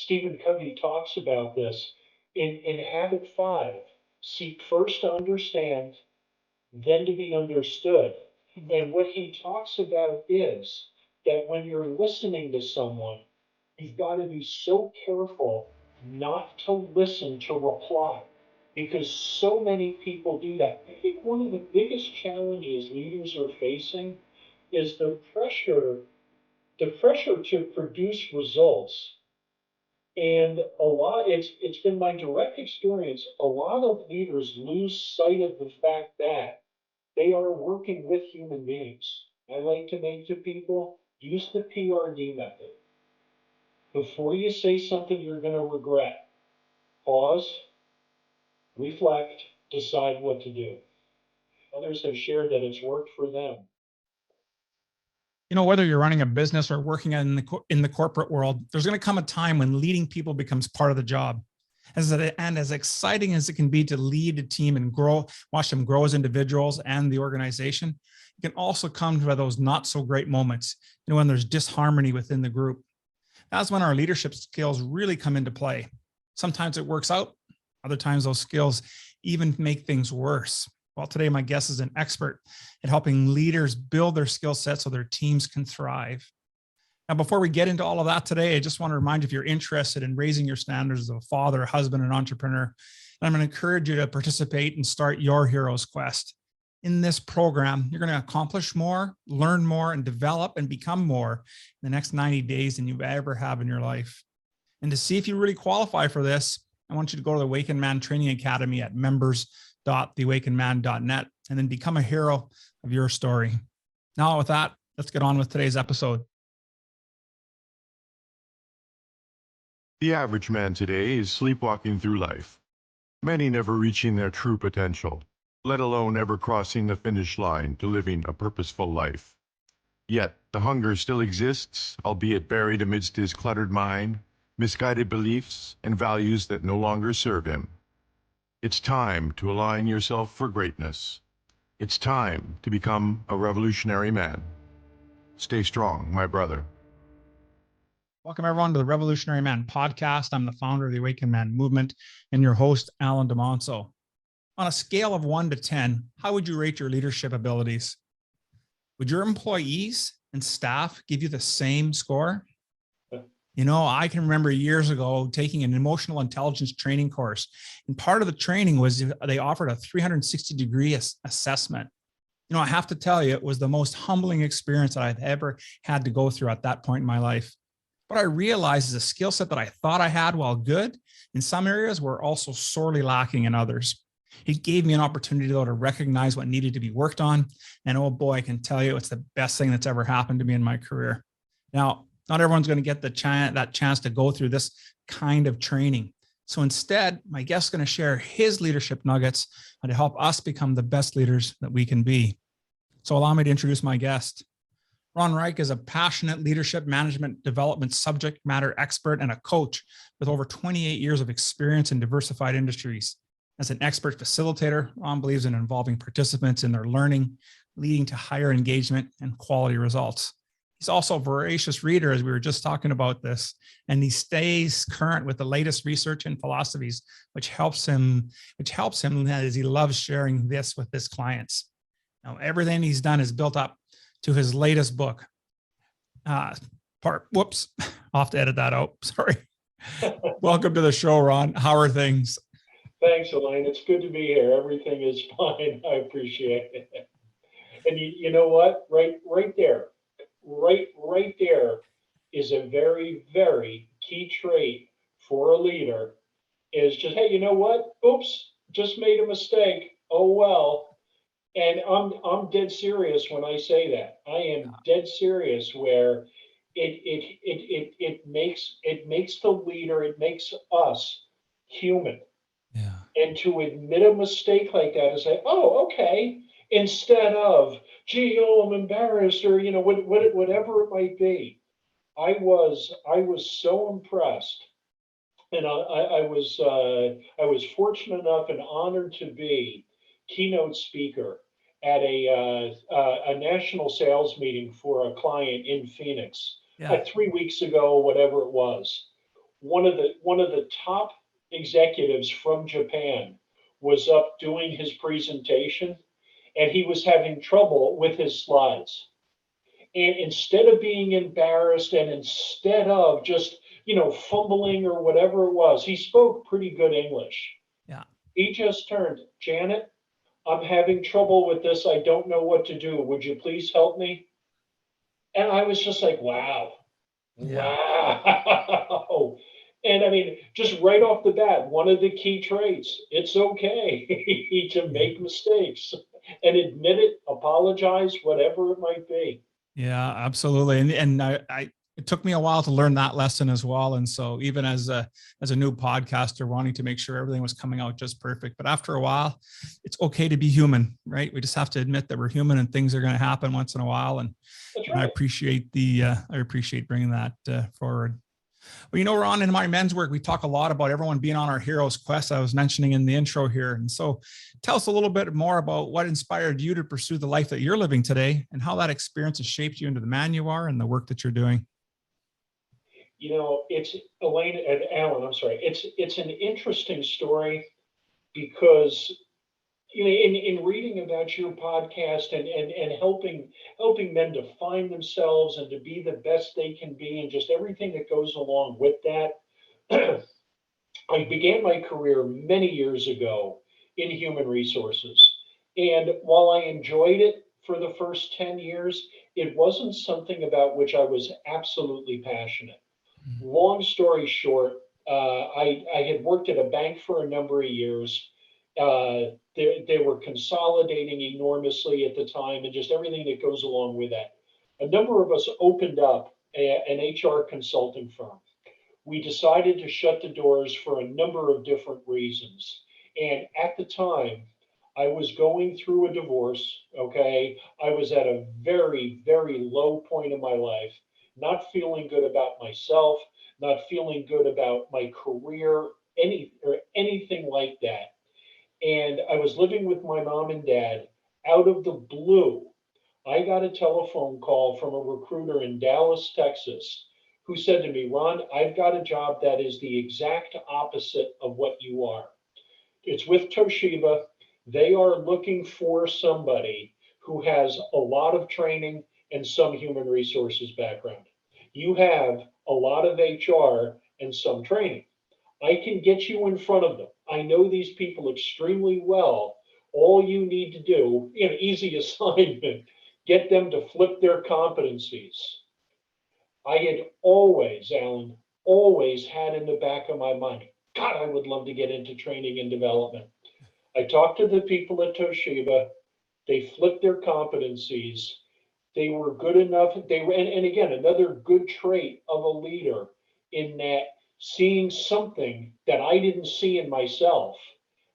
Stephen Covey talks about this in Habit 5. Seek first to understand, then to be understood. And what he talks about is that when you're listening to someone, you've got to be so careful not to listen to reply because so many people do that. I think one of the biggest challenges leaders are facing is the pressure to produce results. And it's been my direct experience, a lot of leaders lose sight of the fact that they are working with human beings. I like to make to people use the PRD method. Before you say something you're going to regret, pause, reflect, decide what to do. Others have shared that it's worked for them. Whether you're running a business or working in the corporate world, there's going to come a time when leading people becomes part of the job. And as exciting as it can be to lead a team and watch them grow as individuals and the organization, it can also come to those not so great moments, when there's disharmony within the group. That's when our leadership skills really come into play. Sometimes it works out, other times those skills even make things worse. Well, today my guest is an expert at helping leaders build their skill sets so their teams can thrive. Now, before we get into all of that today, I just want to remind you, if you're interested in raising your standards as a father, a husband, an entrepreneur, I'm going to encourage you to participate and start your hero's quest. In this program, you're going to accomplish more, learn more, and develop and become more in the next 90 days than you ever have in your life. And to see if you really qualify for this, I want you to go to the Awakened Man Training Academy at members.theawakenedman.net and then become a hero of your story. Now, with that, let's get on with today's episode. The average man today is sleepwalking through life, many never reaching their true potential, let alone ever crossing the finish line to living a purposeful life. Yet, the hunger still exists, albeit buried amidst his cluttered mind, misguided beliefs, and values that no longer serve him. It's time to align yourself for greatness. It's time to become a revolutionary man. Stay strong, my brother. Welcome, everyone, to the Revolutionary Man podcast. I'm the founder of the Awakened Man movement and your host, Alan DeMonso. On a scale of 1 to 10, how would you rate your leadership abilities? Would your employees and staff give you the same score? I can remember years ago taking an emotional intelligence training course, and part of the training was they offered a 360-degree assessment. I have to tell you, it was the most humbling experience that I've ever had to go through at that point in my life. What I realized is a skill set that I thought I had, while good in some areas, were also sorely lacking in others. It gave me an opportunity, though, to recognize what needed to be worked on. And oh boy, I can tell you, it's the best thing that's ever happened to me in my career. Now, not everyone's going to get that chance to go through this kind of training. So instead, my guest is going to share his leadership nuggets to help us become the best leaders that we can be. So allow me to introduce my guest. Ron Reich is a passionate leadership management development subject matter expert and a coach with over 28 years of experience in diversified industries. As an expert facilitator, Ron believes in involving participants in their learning, leading to higher engagement and quality results. He's also a voracious reader, as we were just talking about this, and he stays current with the latest research and philosophies, which helps him as he loves sharing this with his clients. Now, everything he's done is built up to his latest book. Whoops, I'll have to edit that out. Sorry. Welcome to the show, Ron. How are things? Thanks, Elaine. It's good to be here. Everything is fine. I appreciate it. And you know what? Right there is a very, very key trait for a leader. Is just, hey, you know what? Oops, just made a mistake. Oh well. And I'm dead serious when I say that. I am dead serious. Where it makes the leader, it makes us human. Yeah. And to admit a mistake like that and say, oh, okay, instead of, gee, oh, I'm embarrassed, or whatever it might be. I was so impressed, and I was fortunate enough and honored to be keynote speaker at a national sales meeting for a client in Phoenix, Yeah. 3 weeks ago, whatever it was. one of the top executives from Japan was up doing his presentation, and he was having trouble with his slides. And instead of being embarrassed and instead of just, fumbling or whatever it was, he spoke pretty good English. Yeah. He just turned, Janet, I'm having trouble with this. I don't know what to do. Would you please help me? And I was just like, wow, Yeah. wow. And I mean, just right off the bat, one of the key traits, it's okay to make mistakes and admit it, apologize, whatever it might be. Yeah, absolutely. And I it took me a while to learn that lesson as well. And so even as a new podcaster, wanting to make sure everything was coming out just perfect. But after a while, it's okay to be human, right? We just have to admit that we're human and things are going to happen once in a while. And That's I right. appreciate I appreciate bringing that forward. Well, Ron, in my men's work, we talk a lot about everyone being on our hero's quest. I was mentioning in the intro here. And so tell us a little bit more about what inspired you to pursue the life that you're living today and how that experience has shaped you into the man you are and the work that you're doing. It's Elaine and Alan, I'm sorry. It's an interesting story because in reading about your podcast and helping men to find themselves and to be the best they can be and just everything that goes along with that. I began my career many years ago in human resources. And while I enjoyed it for the first 10 years, it wasn't something about which I was absolutely passionate. Long story short, I had worked at a bank for a number of years. They were consolidating enormously at the time and just everything that goes along with that. A number of us opened up an HR consulting firm. We decided to shut the doors for a number of different reasons. And at the time, I was going through a divorce. Okay. I was at a very, very low point in my life, not feeling good about myself, not feeling good about my career, anything like that. And I was living with my mom and dad. Out of the blue, I got a telephone call from a recruiter in Dallas, Texas, who said to me, Ron, I've got a job that is the exact opposite of what you are. It's with Toshiba. They are looking for somebody who has a lot of training and some human resources background. You have a lot of HR and some training. I can get you in front of them. I know these people extremely well. All you need to do, easy assignment, get them to flip their competencies. I had always, Alan, always had in the back of my mind, God, I would love to get into training and development. I talked to the people at Toshiba. They flipped their competencies. They were good enough. They were, and again, another good trait of a leader in that seeing something that I didn't see in myself.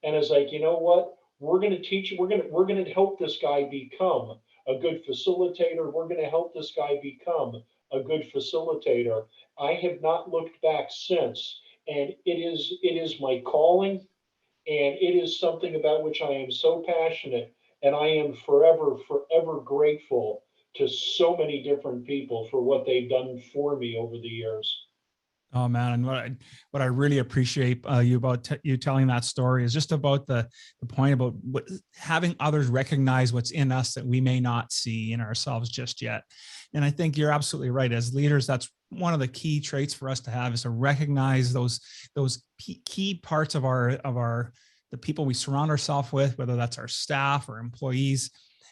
And it's like, you know what? We're going to teach, we're going to help this guy become a good facilitator. We're going to help this guy become a good facilitator. I have not looked back since. And it is my calling, and it is something about which I am so passionate, and I am forever, forever grateful to so many different people for what they've done for me over the years. Oh man, and what I really appreciate you about you telling that story is just about the point about having others recognize what's in us that we may not see in ourselves just yet. And I think you're absolutely right. As leaders, that's one of the key traits for us to have is to recognize those key parts of the people we surround ourselves with, whether that's our staff or employees,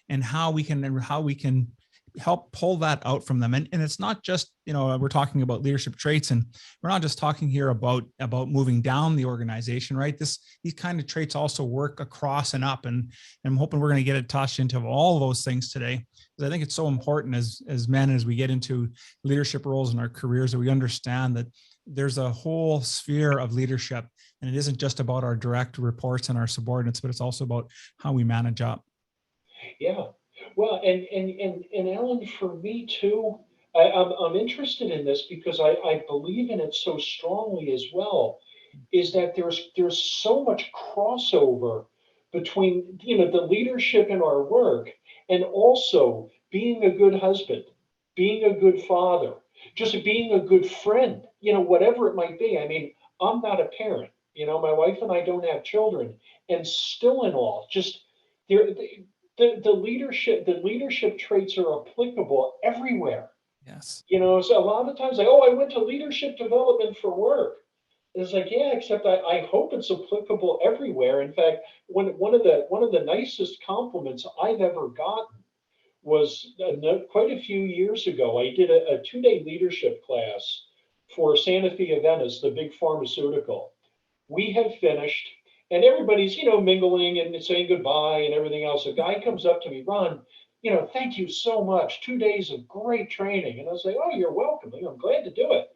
and how we can help pull that out from them. And it's not just, we're talking about leadership traits, and we're not just talking here about moving down the organization, right? These kind of traits also work across and up. And I'm hoping we're going to get it touched into all of those things today, because I think it's so important as men, as we get into leadership roles in our careers, that we understand that there's a whole sphere of leadership, and it isn't just about our direct reports and our subordinates, but it's also about how we manage up. Yeah. Well, and Alan, for me too, I'm interested in this because I believe in it so strongly as well, is that there's so much crossover between, the leadership in our work and also being a good husband, being a good father, just being a good friend. whatever it might be. I mean, I'm not a parent. My wife and I don't have children, and still in all, just there, the leadership traits are applicable everywhere. Yes. So a lot of times, like, oh, I went to leadership development for work. It's like, yeah, except I hope it's applicable everywhere. In fact, one of the nicest compliments I've ever gotten was quite a few years ago. I did a 2-day leadership class for Sanofi Aventis, the big pharmaceutical. We had finished, and everybody's, mingling and saying goodbye and everything else. A guy comes up to me, Ron, thank you so much. 2 days of great training. And I was like, oh, you're welcome. I'm glad to do it.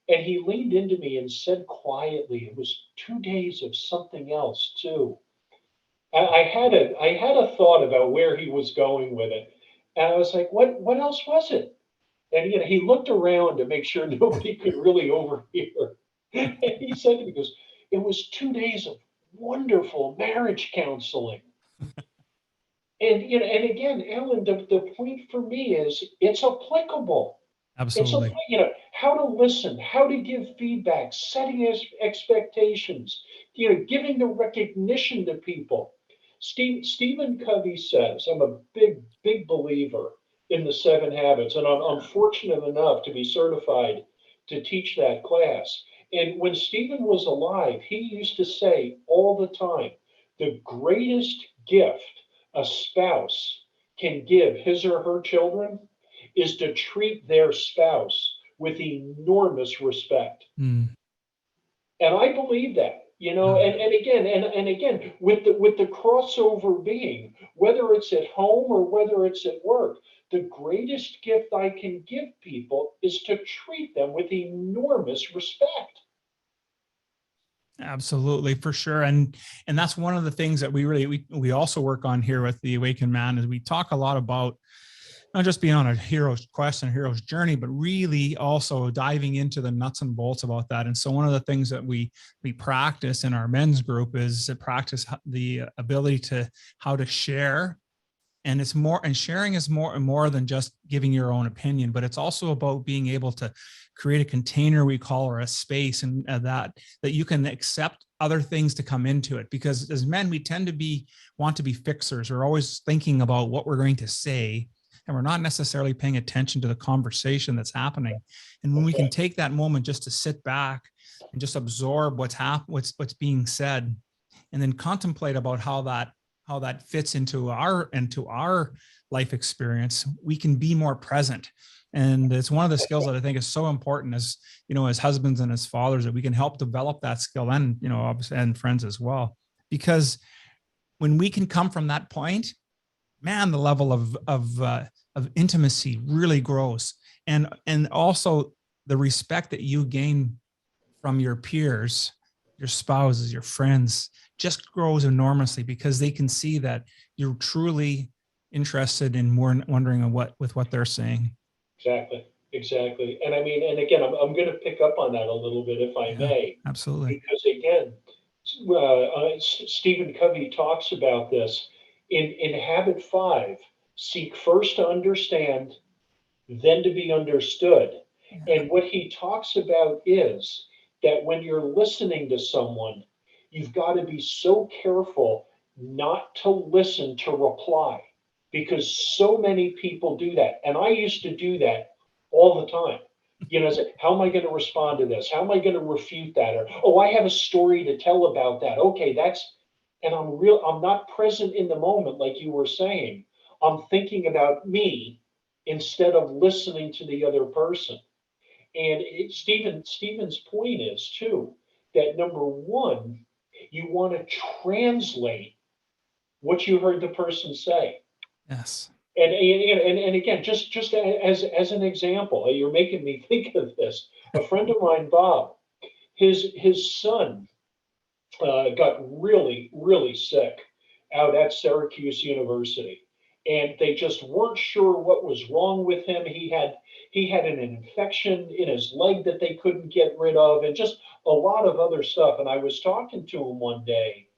And he leaned into me and said quietly, it was 2 days of something else too. I had a thought about where he was going with it. And I was like, what else was it? And he looked around to make sure nobody could really overhear. And he said to me, he goes, it was 2 days of wonderful marriage counseling. And again, Alan, the point for me is it's applicable. It's a Absolutely. how to listen, how to give feedback, setting expectations, giving the recognition to people. Stephen Covey says, I'm a big believer in the 7 habits, and I'm fortunate enough to be certified to teach that class. And when Stephen was alive, he used to say all the time, the greatest gift a spouse can give his or her children is to treat their spouse with enormous respect. Mm. And I believe that, and again, with the crossover being, whether it's at home or whether it's at work, the greatest gift I can give people is to treat them with enormous respect. Absolutely, for sure. And that's one of the things that we also work on here with the Awakened Man is we talk a lot about not just being on a hero's quest and a hero's journey, but really also diving into the nuts and bolts about that. And so one of the things that we practice in our men's group is to practice the ability to how to share. And it's more, and sharing is more than just giving your own opinion, but it's also about being able to create a container we call, or a space, and that you can accept other things to come into it. Because as men, we tend to want to be fixers. We're always thinking about what we're going to say, and we're not necessarily paying attention to the conversation that's happening. And when we can take that moment just to sit back and just absorb what's being said, and then contemplate about how that fits into our life experience, we can be more present. And it's one of the skills that I think is so important as husbands and as fathers, that we can help develop that skill, and obviously, and friends as well. Because when we can come from that point, man, the level of intimacy really grows. And also the respect that you gain from your peers, your spouses, your friends, just grows enormously, because they can see that you're truly interested in more, wondering on what they're saying. Exactly. And I mean, and again, I'm going to pick up on that a little bit, if I Yeah, may, absolutely. because again, Stephen Covey talks about this in Habit 5. Seek first to understand, then to be understood. Yeah. And what he talks about is that when you're listening to someone, you've got to be so careful not to listen to reply, because so many people do that. And I used to do that all the time. How am I going to respond to this? How am I going to refute that? Or, oh, I have a story to tell about that. Okay, and I'm not present in the moment, like you were saying. I'm thinking about me instead of listening to the other person. And Stephen's point is too that number one, you want to translate what you heard the person say. Yes. And again, just as an example, you're making me think of this. A friend of mine, Bob, his son got really sick out at Syracuse University, and they just weren't sure what was wrong with him. He had an infection in his leg that they couldn't get rid of, and just a lot of other stuff. And I was talking to him one day,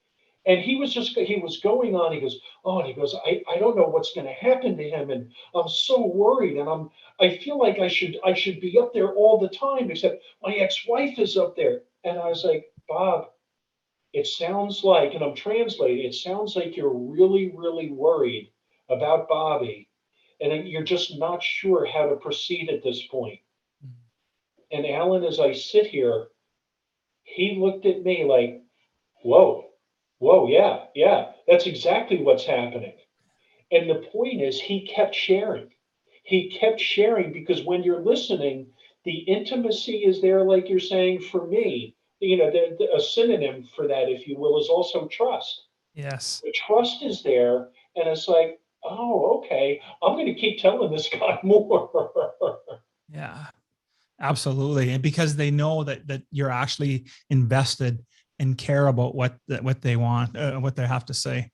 And he was going on. He goes, oh, and he goes, I don't know what's going to happen to him. And I'm so worried. And I feel like I should be up there all the time, except my ex-wife is up there. And I was like, Bob, it sounds like, and I'm translating, it sounds like you're really, really worried about Bobby. And you're just not sure how to proceed at this point. And Alan, as I sit here, he looked at me like, whoa, whoa, yeah, yeah, that's exactly what's happening. And the point is, he kept sharing. He kept sharing because when you're listening, the intimacy is there, like you're saying, for me. You know, a synonym for that, if you will, is also trust. Yes. The trust is there, and it's like, oh, okay, I'm going to keep telling this guy more. Yeah. Absolutely. And because they know that you're actually invested and care about what they want, what they have to say.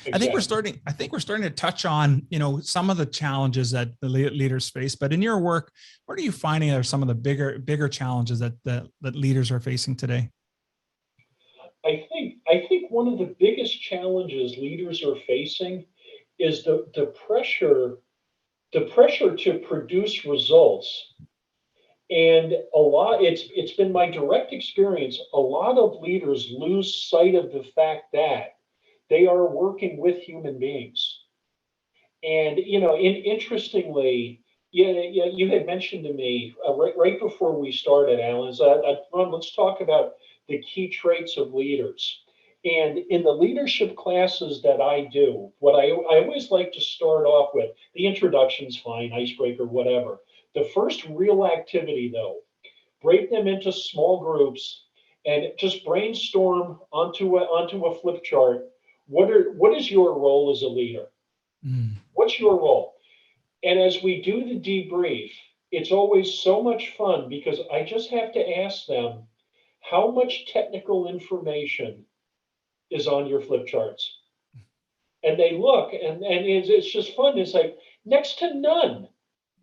Exactly. I think we're starting to touch on, some of the challenges that the leaders face, but in your work, what are you finding are some of the bigger challenges that leaders are facing today? I think one of the biggest challenges leaders are facing is the pressure to produce results. And it's been my direct experience, a lot of leaders lose sight of the fact that they are working with human beings. And interestingly, yeah, you had mentioned to me right before we started, Alan, Ron, let's talk about the key traits of leaders. And in the leadership classes that I do, I always like to start off with the introduction's fine, icebreaker, whatever. The first real activity, though, break them into small groups and just brainstorm onto a flip chart. What is your role as a leader? Mm. What's your role? And as we do the debrief, it's always so much fun because I just have to ask them how much technical information is on your flip charts. And they look and it's just fun. It's like next to none.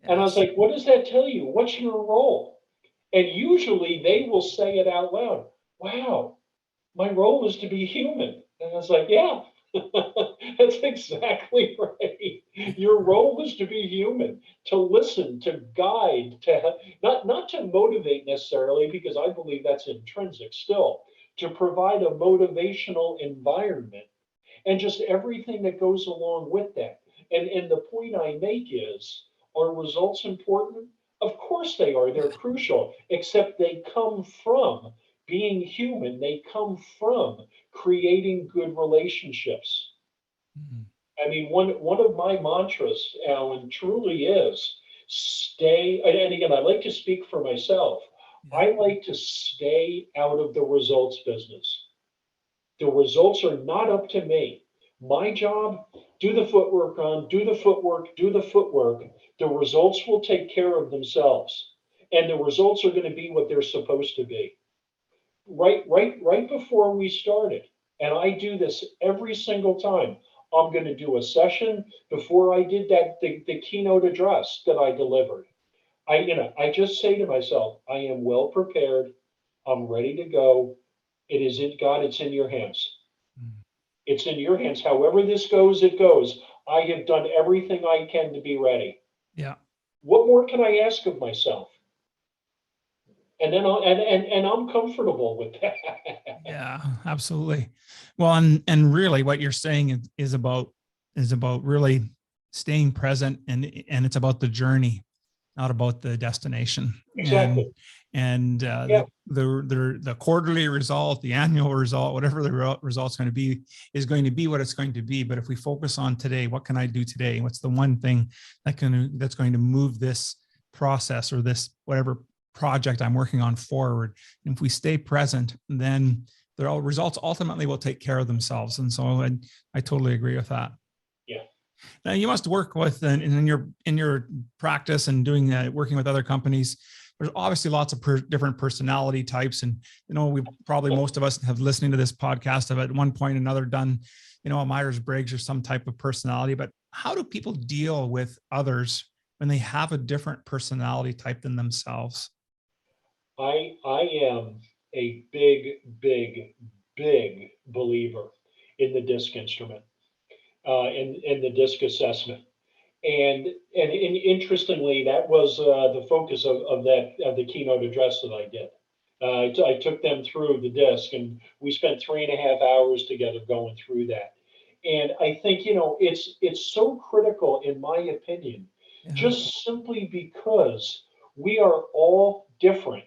And I was Yes. like, what does that tell you? What's your role? And usually they will say it out loud. Wow, my role is to be human. And I was like, yeah, that's exactly right. Your role is to be human, to listen, to guide, not to motivate necessarily, because I believe that's intrinsic still, to provide a motivational environment and just everything that goes along with that. And the point I make is, are results important? Of course they are. They're crucial, except they come from being human. They come from creating good relationships. Mm. I mean, one of my mantras, Alan, truly is stay. And again, I like to speak for myself. Yeah. I like to stay out of the results business. The results are not up to me. My job, do the footwork on, do the footwork, do the footwork. The results will take care of themselves. And the results are going to be what they're supposed to be. Right before we started, and I do this every single time. I'm going to do a session before I did the keynote address that I delivered. I just say to myself, I am well prepared. I'm ready to go. It is in God, it's in your hands. Mm. It's in your hands. However this goes, it goes. I have done everything I can to be ready. Yeah. What more can I ask of myself? And I'm comfortable with that. Yeah, absolutely. Well, and really what you're saying is about really staying present, and it's about the journey, not about the destination. Exactly. And Yeah. the quarterly result, the annual result, whatever the result's going to be, is going to be what it's going to be. But if we focus on today, what can I do today? What's the one thing that's going to move this process or this whatever project I'm working on forward? And if we stay present, then the results ultimately will take care of themselves. And so I totally agree with that. Yeah. Now you must work with in your practice and doing working with other companies. There's obviously lots of different personality types, and we probably most of us have listening to this podcast have at one point or another done a Myers-Briggs or some type of personality. But how do people deal with others when they have a different personality type than themselves? I am a big believer in the DISC instrument, in the DISC assessment. And interestingly, that was the focus of the keynote address that I did. I took them through the DISC, and we spent 3.5 hours together going through that. And I think, it's so critical, in my opinion, just simply because we are all different.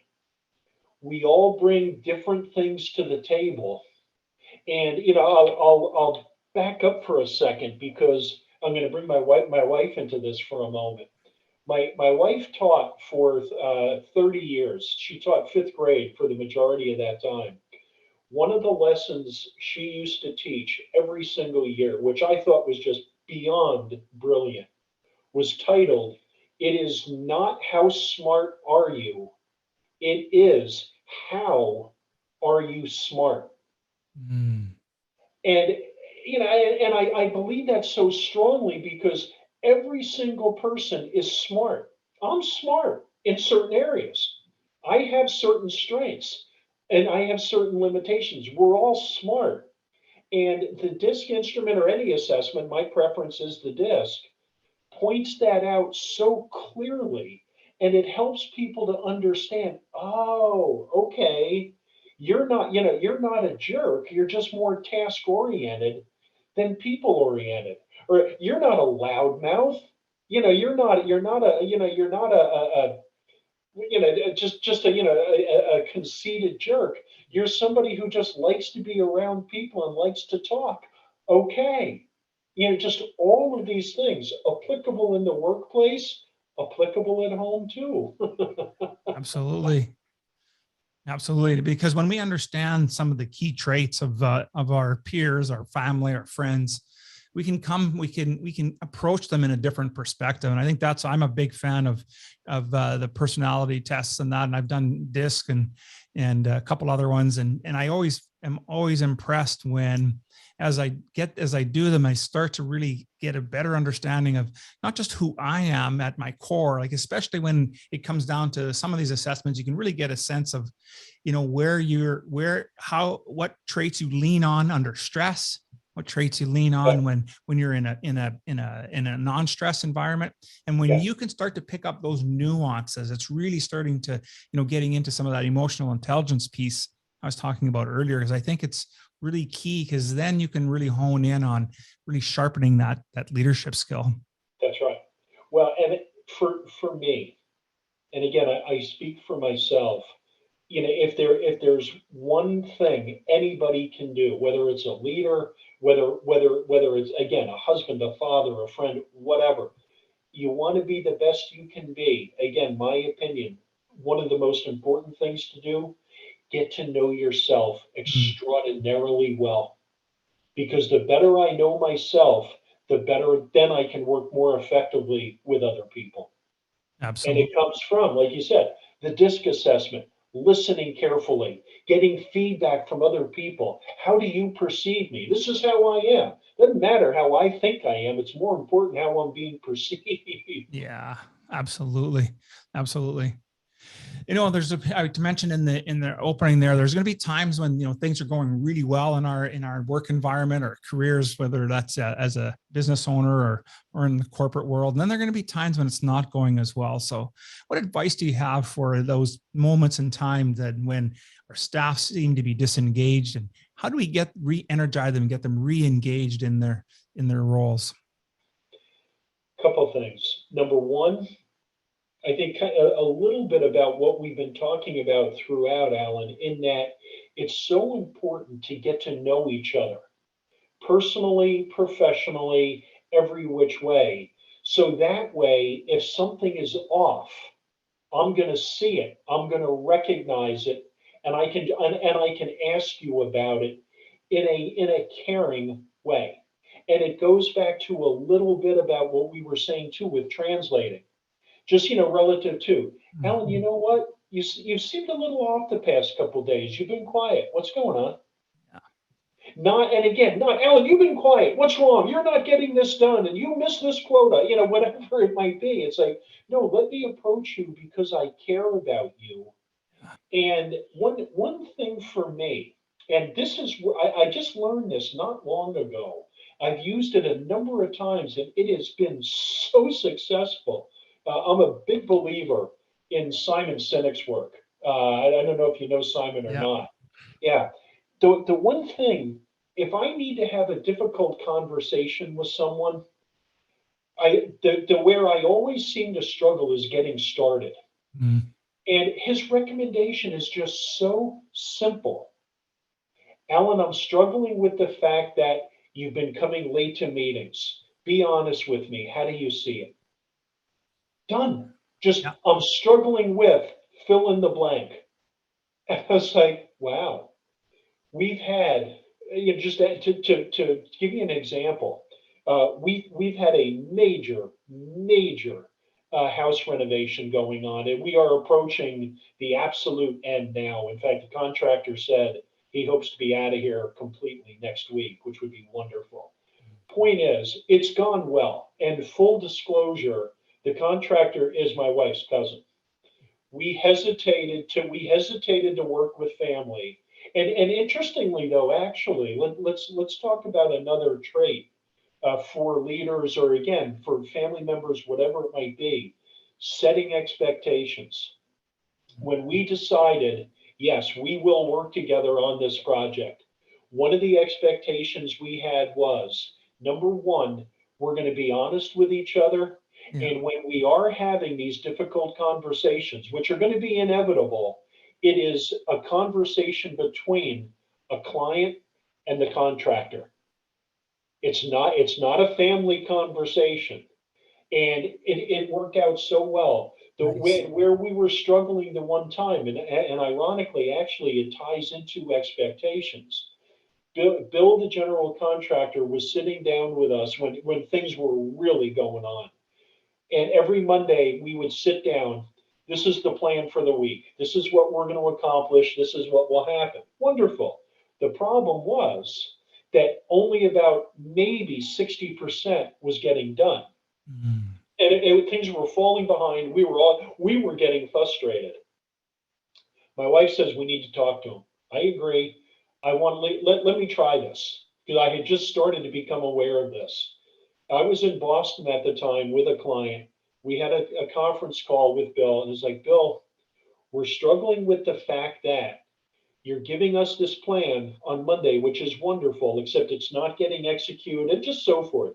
We all bring different things to the table. And I'll back up for a second, because I'm going to bring my wife into this for a moment. My wife taught for 30 years. She taught fifth grade for the majority of that time. One of the lessons she used to teach every single year, which I thought was just beyond brilliant, was titled, "It is not how smart are you, it is how are you smart." Mm. And I believe that so strongly, because every single person is smart. I'm smart in certain areas. I have certain strengths and I have certain limitations. We're all smart. And the DISC instrument, or any assessment, my preference is the DISC, points that out so clearly, and it helps people to understand, oh, okay, you're not a jerk, you're just more task oriented than people oriented. Or you're not a loudmouth, you're not just a conceited jerk. You're somebody who just likes to be around people and likes to talk. Okay. Just all of these things applicable in the workplace, applicable at home too. Absolutely. Absolutely. Because when we understand some of the key traits of our peers, our family, our friends, we can approach them in a different perspective. And I think I'm a big fan of the personality tests and that. And I've done DISC and a couple other ones. And I am always impressed when, as I do them, I start to really get a better understanding of not just who I am at my core, like especially when it comes down to some of these assessments, you can really get a sense of, what traits you lean on under stress, what traits you lean on when you're in a non-stress environment. And when you can start to pick up those nuances, it's really starting to, getting into some of that emotional intelligence piece I was talking about earlier, because I think it's really key, because then you can really hone in on really sharpening that leadership skill. That's right. Well, and for me, and again, I speak for myself. If there's one thing anybody can do, whether it's a leader, whether it's, again, a husband, a father, a friend, whatever, you want to be the best you can be. Again, my opinion, one of the most important things to do, get to know yourself extraordinarily well. Because the better I know myself, the better then I can work more effectively with other people. And Absolutely. it comes from, like you said, the DISC assessment, listening carefully, getting feedback from other people. How do you perceive me? This is how I am. Doesn't matter how I think I am. It's more important how I'm being perceived. Yeah, absolutely. Absolutely. I mentioned in the opening there's going to be times when things are going really well in our work environment or careers, whether that's as a business owner or in the corporate world. And then there are going to be times when it's not going as well. So, what advice do you have for those moments in time that when our staff seem to be disengaged, and how do we re-energize them and get them re-engaged in their roles? Couple things. Number one, I think a little bit about what we've been talking about throughout, Alan, in that it's so important to get to know each other personally, professionally, every which way. So that way, if something is off, I'm going to see it, I'm going to recognize it, and I can ask you about it in a caring way. And it goes back to a little bit about what we were saying too with translating. Just relative to Alan, you know what? You seemed a little off the past couple of days. You've been quiet. What's going on? Not, and again, not Alan, you've been quiet. What's wrong? You're not getting this done, and you missed this quota. Whatever it might be. It's like, no, let me approach you because I care about you. And one thing for me, And this is where I just learned this not long ago. I've used it a number of times and it has been so successful. I'm a big believer in Simon Sinek's work. I don't know if you know Simon or Yeah. not. Yeah. The one thing, if I need to have a difficult conversation with someone, the where I always seem to struggle is getting started. Mm. And his recommendation is just so simple. Alan, I'm struggling with the fact that you've been coming late to meetings. Be honest with me. How do you see it? Done. Just, Yeah. I'm struggling with fill in the blank. And I was like, wow, we've had, just to give you an example, we've had a major house renovation going on, and we are approaching the absolute end now. In fact, the contractor said he hopes to be out of here completely next week, which would be wonderful. Point is, it's gone well. And full disclosure, the contractor is my wife's cousin. We hesitated to work with family. And interestingly, though, actually, let's talk about another trait for leaders, or again for family members, whatever it might be, setting expectations. When we decided, yes, we will work together on this project, one of the expectations we had was, number one, we're going to be honest with each other. Yeah. And when we are having these difficult conversations, which are going to be inevitable, it is a conversation between a client and the contractor. It's not a family conversation. And it worked out so well. Nice. Where we were struggling the one time, and ironically, actually, it ties into expectations. Bill, the general contractor, was sitting down with us when things were really going on. And every Monday, we would sit down. This is the plan for the week. This is what we're going to accomplish. This is what will happen. Wonderful. The problem was that only about maybe 60% was getting done, Mm. and things were falling behind. We were getting frustrated. My wife says we need to talk to him. I agree. I want to let me try this, because I had just started to become aware of this. I was in Boston at the time with a client. We had a conference call with Bill, and it's like, Bill, we're struggling with the fact that you're giving us this plan on Monday, which is wonderful, except it's not getting executed, and just so forth.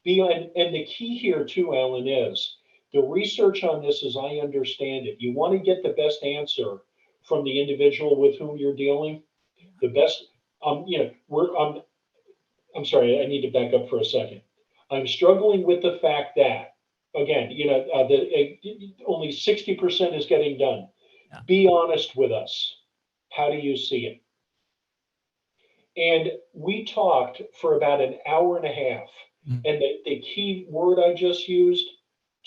And the key here too, Alan, is the research on this, as I understand it. You want to get the best answer from the individual with whom you're dealing. The best, I'm sorry, I need to back up for a second. I'm struggling with the fact that, again, only 60% is getting done. Yeah. Be honest with us. How do you see it? And we talked for about an hour and a half. Mm. And the key word I just used,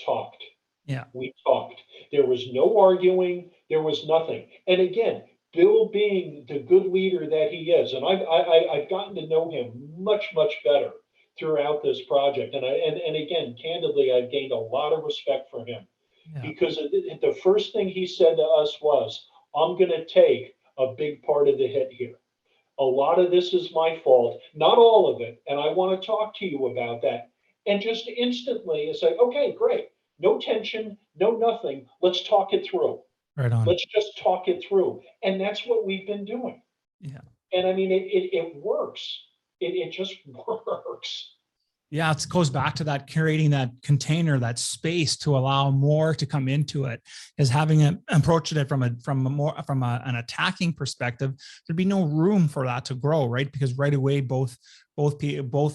talked. Yeah. We talked. There was no arguing. There was nothing. And again, Bill being the good leader that he is, and I've gotten to know him much better throughout this project. And again, candidly, I've gained a lot of respect for him, Yeah. because the first thing he said to us was, I'm going to take a big part of the hit here. A lot of this is my fault, not all of it. And I want to talk to you about that. And just instantly it's like, okay, great. No tension, no nothing. Let's talk it through. Right on. Let's just talk it through. And that's what we've been doing. Yeah. And I mean, it works. It just works. Yeah, it goes back to that curating that container, that space to allow more to come into it. Is having it approached it from an attacking perspective, there'd be no room for that to grow, right? Because right away both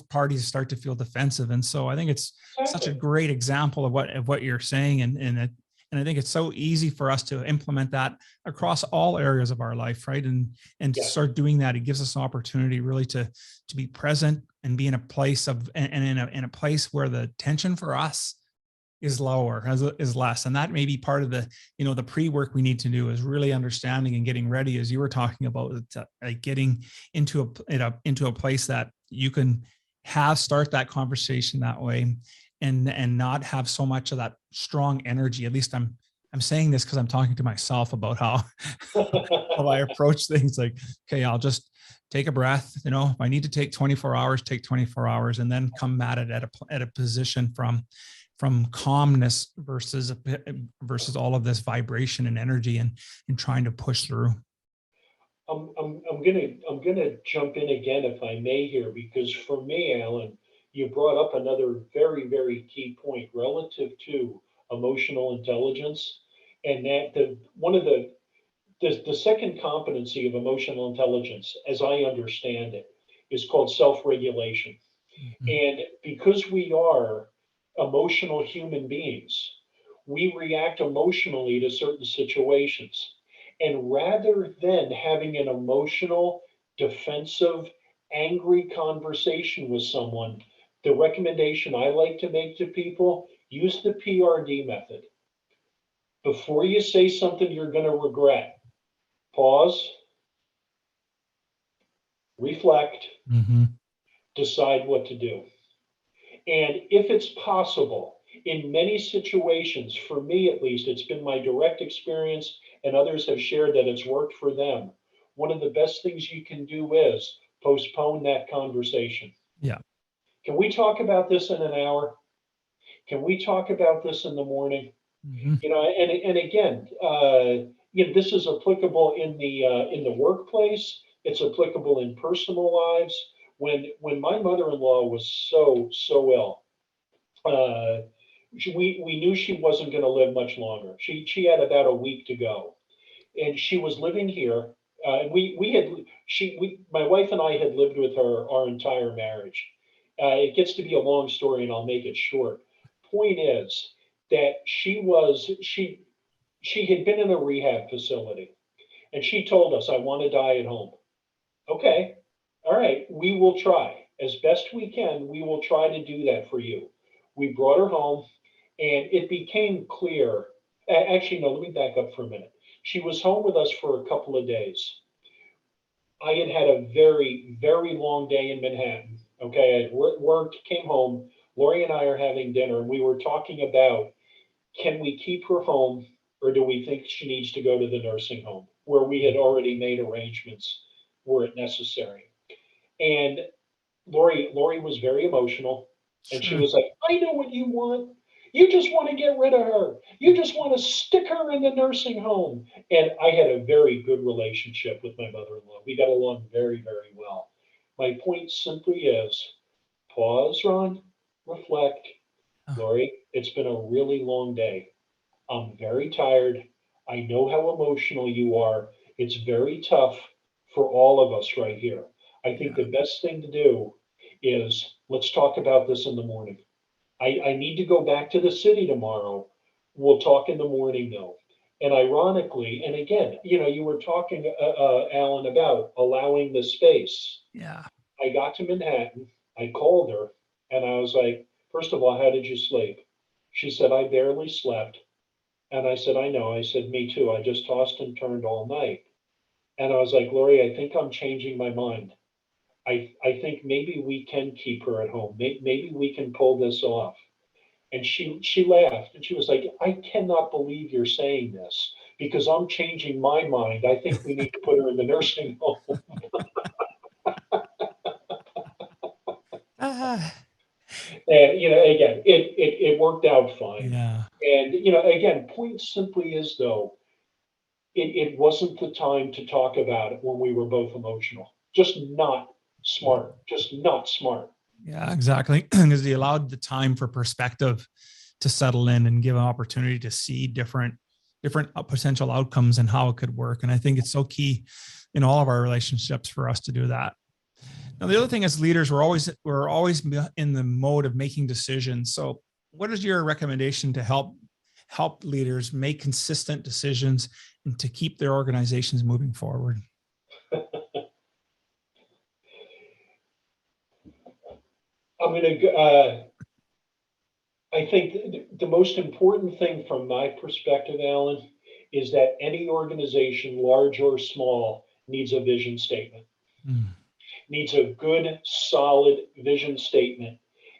parties start to feel defensive, and so I think it's such a great example of what you're saying, and I think it's so easy for us to implement that across all areas of our life, right? And to Yes. start doing that, it gives us an opportunity really to be present and be in a place of, and in a place where the tension for us is lower, is less. And that may be part of the, the pre-work we need to do, is really understanding and getting ready, as you were talking about, like getting into a place that you can start that conversation that way, and not have so much of that strong energy. At least I'm saying this because I'm talking to myself about how, how I approach things. Like, okay, I'll just take a breath. You know, if I need to take 24 hours, take 24 hours, and then come at it at a position from calmness versus all of this vibration and energy and trying to push through. I'm gonna jump in again if I may here, because for me, Alan, you brought up another very, very key point relative to emotional intelligence, and that the one of the second competency of emotional intelligence, as I understand it, is called self-regulation. Mm-hmm. And because we are emotional human beings, we react emotionally to certain situations. And rather than having an emotional, defensive, angry conversation with someone, the recommendation I like to make to people, use the PRD method. Before you say something you're going to regret, pause, reflect, Mm-hmm. decide what to do. And if it's possible, in many situations, for me at least, it's been my direct experience, and others have shared that it's worked for them. One of the best things you can do is postpone that conversation. Yeah. Can we talk about this in an hour? Can we talk about this in the morning? Mm-hmm. You know, and again, you know, this is applicable in the workplace. It's applicable in personal lives. When my mother-in-law was so ill, we knew she wasn't going to live much longer. She had about a week to go, and she was living here. We had my wife and I had lived with her our entire marriage. It gets to be a long story, and I'll make it short. Point is that she had been in a rehab facility, and she told us, "I want to die at home." Okay, all right, we will try as best we can. We will try to do that for you. We brought her home, and it became clear. Actually, no, let me back up for a minute. She was home with us for a couple of days. I had had a very, very long day in Manhattan. Okay, I had worked, came home. Lori and I are having dinner, and we were talking about, can we keep her home, or do we think she needs to go to the nursing home where we had already made arrangements were it necessary? And Lori was very emotional, and she Sure. was like, "I know what you want. You just want to get rid of her. You just want to stick her in the nursing home." And I had a very good relationship with my mother-in-law. We got along very, very well. My point simply is, pause, Ron, reflect. Lori, it's been a really long day. I'm very tired. I know how emotional you are. It's very tough for all of us right here. I think Yeah. the best thing to do is let's talk about this in the morning. I need to go back to the city tomorrow. We'll talk in the morning though. And ironically, and again, you know, you were talking, Alan, about allowing the space. Yeah. I got to Manhattan. I called her and I was like, first of all, how did you sleep? She said, I barely slept. And I said, I know. I said, me too. I just tossed and turned all night. And I was like, Lori, I think I'm changing my mind. I think maybe we can keep her at home. Maybe we can pull this off. And she laughed and she was like, I cannot believe you're saying this because I'm changing my mind. I think we need to put her in the nursing home. Ah, And, you know, again, it worked out fine. yeah. And, you know, again, point simply is though, it wasn't the time to talk about it when we were both emotional. Just not smart. Just not smart. Yeah, exactly. Because he allowed the time for perspective to settle in and give an opportunity to see different potential outcomes and how it could work. And I think it's so key in all of our relationships for us to do that. Now, the other thing as leaders, we're always in the mode of making decisions. So what is your recommendation to help leaders make consistent decisions and to keep their organizations moving forward? I'm going to, I think the most important thing from my perspective, Alan, is that any organization, large or small, needs a vision statement, Mm. needs a good, solid vision statement.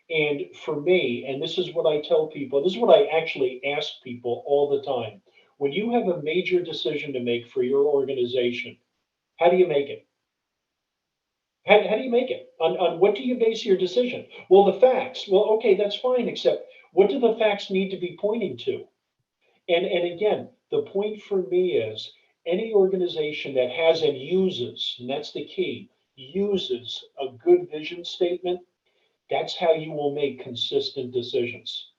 And for me, and this is what I tell people, this is what I actually ask people all the time. when you have a major decision to make for your organization, how do you make it? How do you make it? On what do you base your decision? Well, the facts. Well, okay, that's fine, except what do the facts need to be pointing to? And again, the point for me is any organization that has and uses, and that's the key, uses a good vision statement, that's how you will make consistent decisions.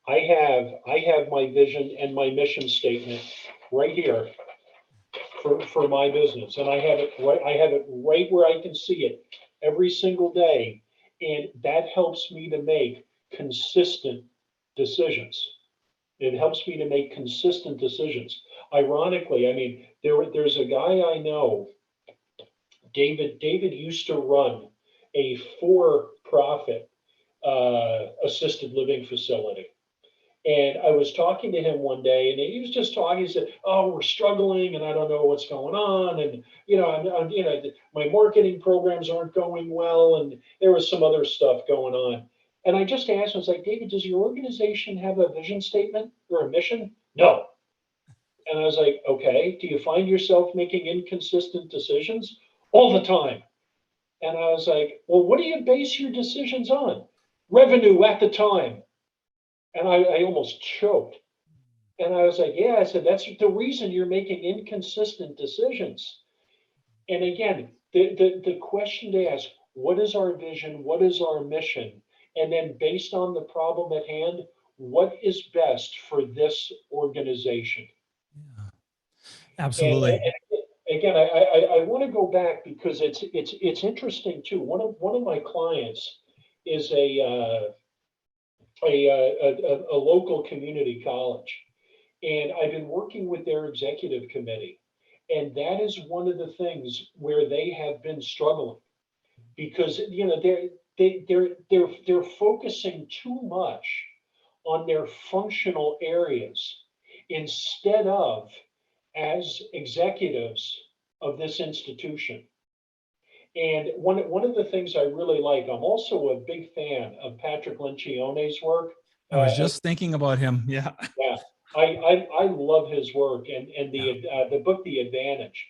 I have my vision and my mission statement right here for my business. And I have it right where I can see it every single day. And that helps me to make consistent decisions. It helps me to make consistent decisions. Ironically, I mean, there's a guy I know, David used to run a for-profit assisted living facility. And I was talking to him one day, and he was just talking. He said, "Oh, we're struggling, and I don't know what's going on, and my marketing programs aren't going well, and there was some other stuff going on." And I just asked him, I was like, "David, does your organization have a vision statement or a mission?" "No." And I was like, "Okay, do you find yourself making inconsistent decisions?" "All the time." And I was like, "Well, what do you base your decisions on?" "Revenue at the time." And I almost choked. And I was like, "Yeah," I said, "that's the reason you're making inconsistent decisions." And again, the question to ask, what is our vision? What is our mission? And then based on the problem at hand, what is best for this organization? Yeah, And, absolutely. again, I want to go back because it's interesting too. One of my clients is a local community college. And I've been working with their executive committee. And that is one of the things where they have been struggling because they're focusing too much on their functional areas instead of as executives of this institution. And one of the things I really like, I'm also a big fan of Patrick Lencioni's work. I was Uh, just thinking about him. Yeah. Yeah, I love his work and the book The Advantage.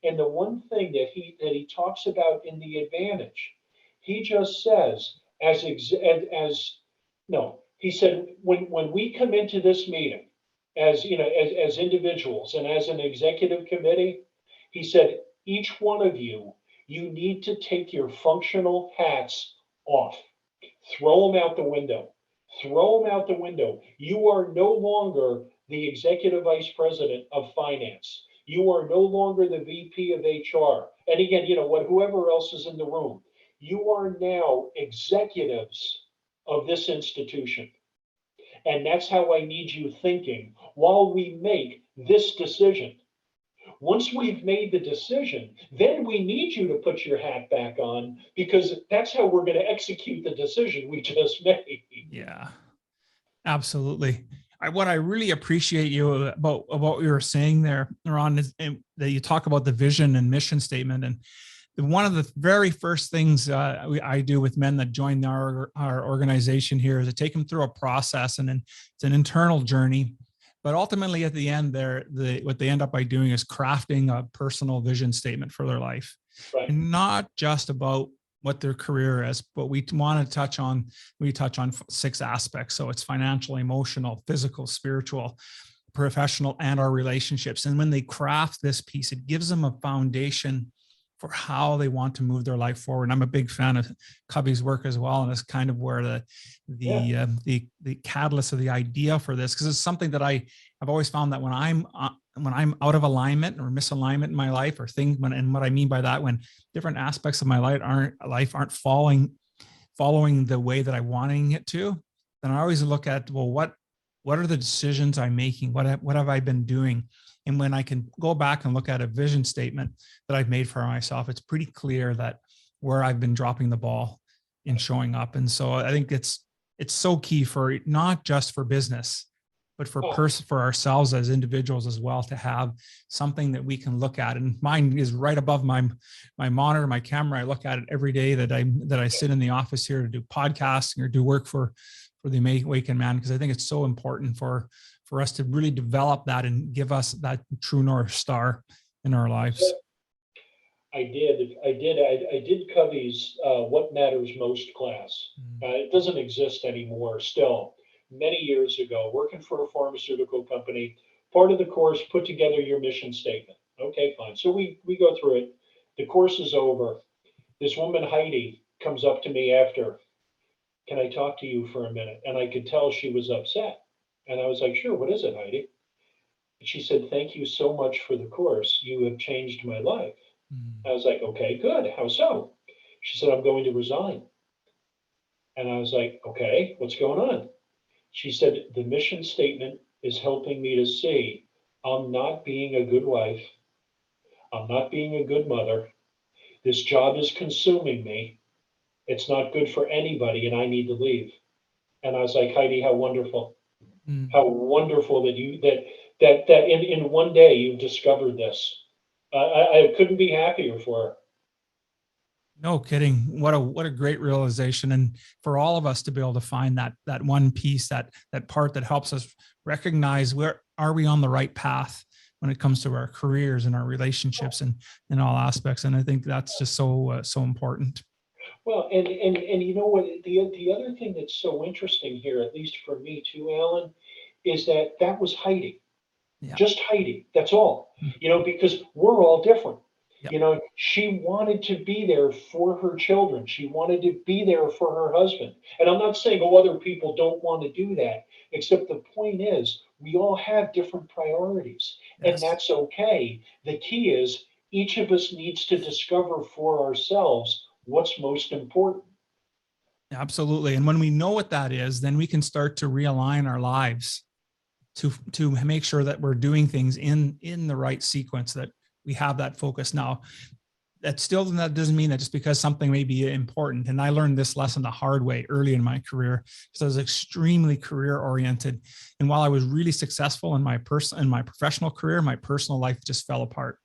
And the one thing that he talks about in The Advantage, he just says as no, he said when we come into this meeting as as individuals and as an executive committee, he said each one of you need to take your functional hats off, throw them out the window. Throw them out the window. You are no longer the executive vice president of finance. You are no longer the VP of HR. And again, whoever else is in the room, you are now executives of this institution. And that's how I need you thinking while we make this decision. Once we've made the decision, then we need you to put your hat back on because that's how we're going to execute the decision we just made. Yeah, absolutely. What I really appreciate you about what you were saying there, Ron, is that you talk about the vision and mission statement. And one of the very first things I do with men that join our organization here is to take them through a process, and then it's an internal journey. But ultimately, at the end, what they end up by doing is crafting a personal vision statement for their life, Right. and not just about what their career is, but we touch on 6 aspects. So it's financial, emotional, physical, spiritual, professional, and our relationships. And when they craft this piece, it gives them a foundation for how they want to move their life forward. And I'm a big fan of Covey's work as well, and it's kind of where the catalyst of the idea for this, because it's something that I've always found that when I'm out of alignment or misalignment in my life, or things, and what I mean by that, when different aspects of my life aren't following the way that I'm wanting it to, then I always look at, well, what are the decisions I'm making? What have I been doing? And when I can go back and look at a vision statement that I've made for myself, it's pretty clear that where I've been dropping the ball in showing up. And so I think it's so key for not just for business, but for ourselves as individuals as well, to have something that we can look at. And mine is right above my monitor, my camera. I look at it every day that I sit in the office here to do podcasting or do work for the Awakened Man, because I think it's so important for for us to really develop that and give us that true North Star in our lives? I did Covey's What Matters Most class. It doesn't exist anymore still. Many years ago, working for a pharmaceutical company, part of the course, put together your mission statement. Okay, fine. So we go through it. The course is over. This woman, Heidi, comes up to me after, can I talk to you for a minute? And I could tell she was upset. And I was like, sure, what is it, Heidi? And she said, thank you so much for the course. You have changed my life. I was like, okay, good. How so? She said, I'm going to resign. And I was like, okay, what's going on? She said, the mission statement is helping me to see I'm not being a good wife. I'm not being a good mother. This job is consuming me. It's not good for anybody, and I need to leave. And I was like, Heidi, how wonderful. How wonderful that that in one day you've discovered this. I couldn't be happier for her. No kidding. What a great realization. And for all of us to be able to find that one piece, that part that helps us recognize where are we on the right path when it comes to our careers and our relationships and in all aspects. And I think that's just so important. Well, and you know what, the other thing that's so interesting here, at least for me too, Alan, is that was Heidi. Yeah. Just Heidi. That's all. Because we're all different. Yep. She wanted to be there for her children. She wanted to be there for her husband. And I'm not saying, oh, other people don't want to do that, except the point is we all have different priorities, and Yes. that's okay. The key is each of us needs to discover for ourselves what's most important. Absolutely. And when we know what that is, then we can start to realign our lives to make sure that we're doing things in the right sequence, that we have that focus. Now, that doesn't mean that just because something may be important. And I learned this lesson the hard way early in my career, because I was extremely career oriented. And while I was really successful in my professional career, my personal life just fell apart.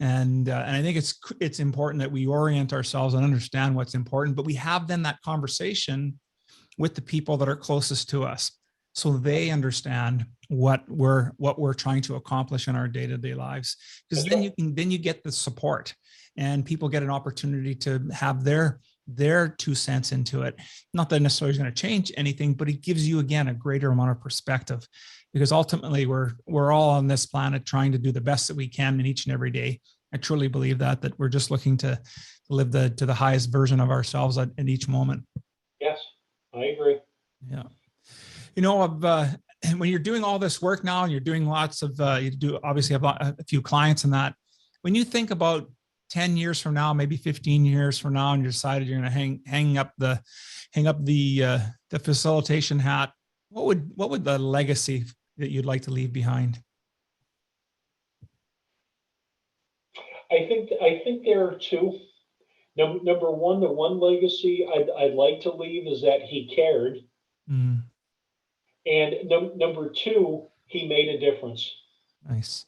And I think it's important that we orient ourselves and understand what's important, but we have then that conversation with the people that are closest to us, so they understand what we're trying to accomplish in our day-to-day lives. Because then you get the support, and people get an opportunity to have their 2 cents into it. Not that necessarily is going to change anything, but it gives you, again, a greater amount of perspective, because ultimately we're all on this planet trying to do the best that we can in each and every day. I truly believe that we're just looking to live to the highest version of ourselves in each moment. Yes, I agree. Yeah. When you're doing all this work now and you're doing lots of, you do obviously have a few clients in that. When you think about 10 years from now, maybe 15 years from now, and you decided you're going to hang up the facilitation hat, what would the legacy that you'd like to leave behind? I think there are two. Number one, the one legacy I'd like to leave is that he cared. And number two, he made a difference. Nice.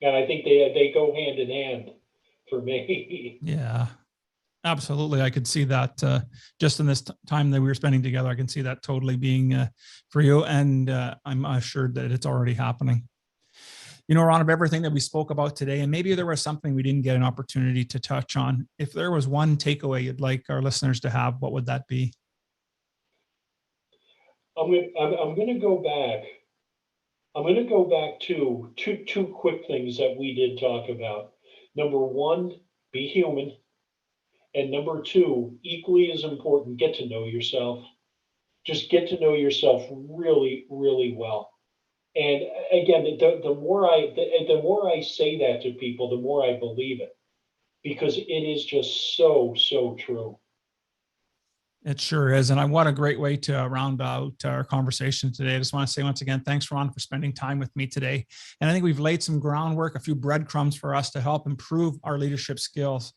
And I think they go hand in hand for me. Yeah, absolutely. I could see that just in this time that we were spending together. I can see that totally being for you. And I'm assured that it's already happening. Ron, of everything that we spoke about today, and maybe there was something we didn't get an opportunity to touch on, if there was one takeaway you'd like our listeners to have, what would that be? I'm going to go back. I'm going to go back to two quick things that we did talk about. Number one, be human. And number two, equally as important, get to know yourself. Just get to know yourself really, really well. And again, the more I say that to people, the more I believe it, because it is just so true. It sure is. And what a great way to round out our conversation today. I just want to say once again, thanks, Ron, for spending time with me today. And I think we've laid some groundwork, a few breadcrumbs for us to help improve our leadership skills.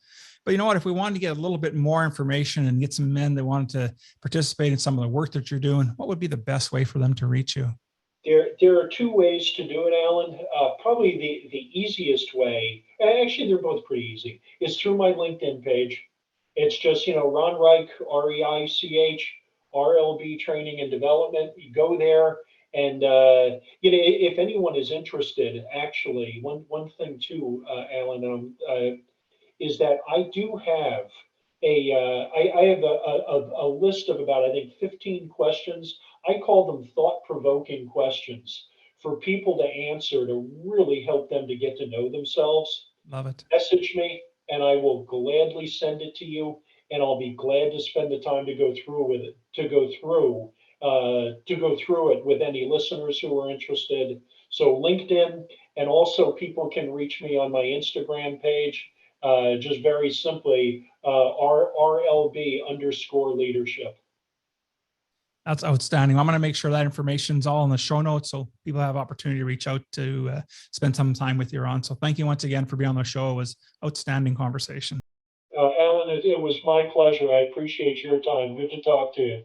But you know what, if we wanted to get a little bit more information and get some men that wanted to participate in some of the work that you're doing, what would be the best way for them to reach you? There are two ways to do it, Alan. Probably the easiest way, actually they're both pretty easy, is through my LinkedIn page. It's just, Ron Reich, Reich, RLB Training and Development. You go there, and if anyone is interested, actually, one thing too, Alan, is that I do have I have a list of about, I think, 15 questions. I call them thought-provoking questions for people to answer to really help them to get to know themselves. Love it. Message me and I will gladly send it to you. And I'll be glad to spend the time to go through with it, to go through it with any listeners who are interested. So LinkedIn, and also people can reach me on my Instagram page, just very simply, RLB underscore leadership. That's outstanding. I'm going to make sure that information's all in the show notes so people have opportunity to reach out to spend some time with you, Ron. So thank you once again for being on the show. It was outstanding conversation. Alan, it was my pleasure. I appreciate your time. Good to talk to you.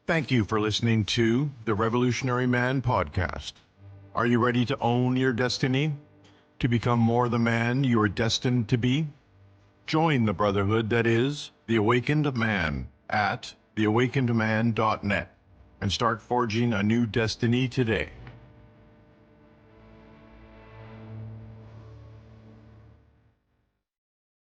Thank you for listening to the Revolutionary Man podcast. Are you ready to own your destiny? To become more the man you are destined to be? Join the brotherhood that is the Awakened Man at theawakenedman.net and start forging a new destiny today.